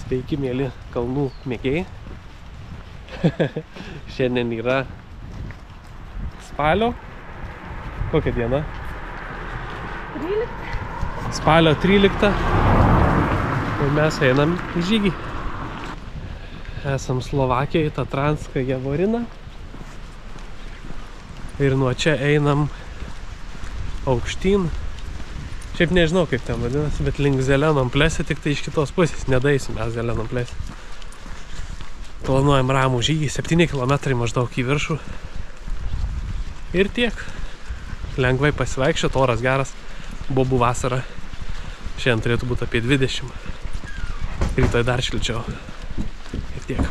Sveiki, mėly kalnų mėgėjai. Šiandien yra spalio, kokia diena? 13. Spalio 13. Ir mes einam į žygį. Esam Slovakijoje, Tatranska Javorina. Ir nuo čia einam aukštyn. Šiaip nežinau, kaip ten vadinasi, bet link Zelenom plėsi, tik tai iš kitos pusės. Nedaisim mes Zelenom plėsi. Planuojam ramų žygį, 7 km maždaug į viršų. Ir tiek. Lengvai pasivaikščiot, oras geras. Bobų vasara. Šiandien turėtų būti apie 20. Rytoj dar šilčiau. Ir tiek.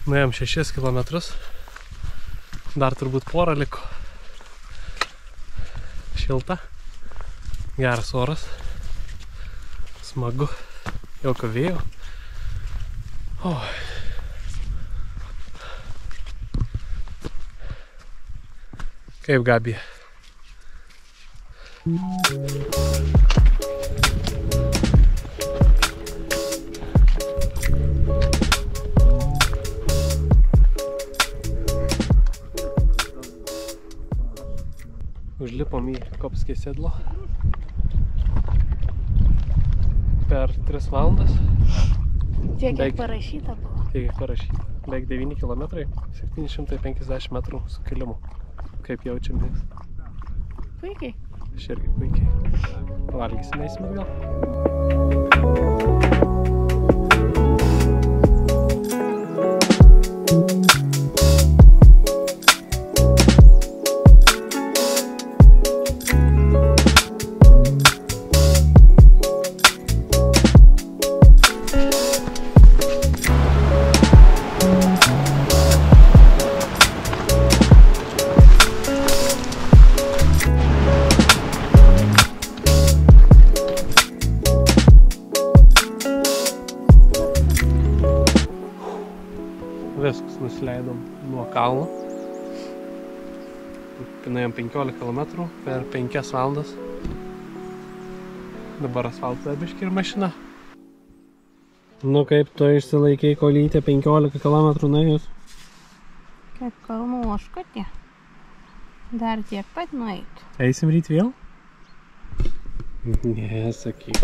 Nuėjom 6 kilometrus, dar turbūt porą liko. Šilta, geras oras, smagu, jokio vėjo. Kaip Gabija? Užlipom į Kopskės sėdlo per 3 valandas. Tiek, kiek parašyta buvo. Tiek, kiek parašyta. Beveik 9 km, 750 metrų su kilimu. Kaip jaučiamės? Puikiai. Aš irgi puikiai. Pavalgysime, eisime atgal. Viskas, nusileidom nuo kalno. Nuėjom 15 km per 5 valandas. Dabar asfaltą biškį ir mašina. Nu kaip tu išsilaikiai kolytę 15 km nuėjus? Kaip kalnų ožkutė. Dar tiek pat nueitų. Eisim ryt vėl? Ne, sakyk.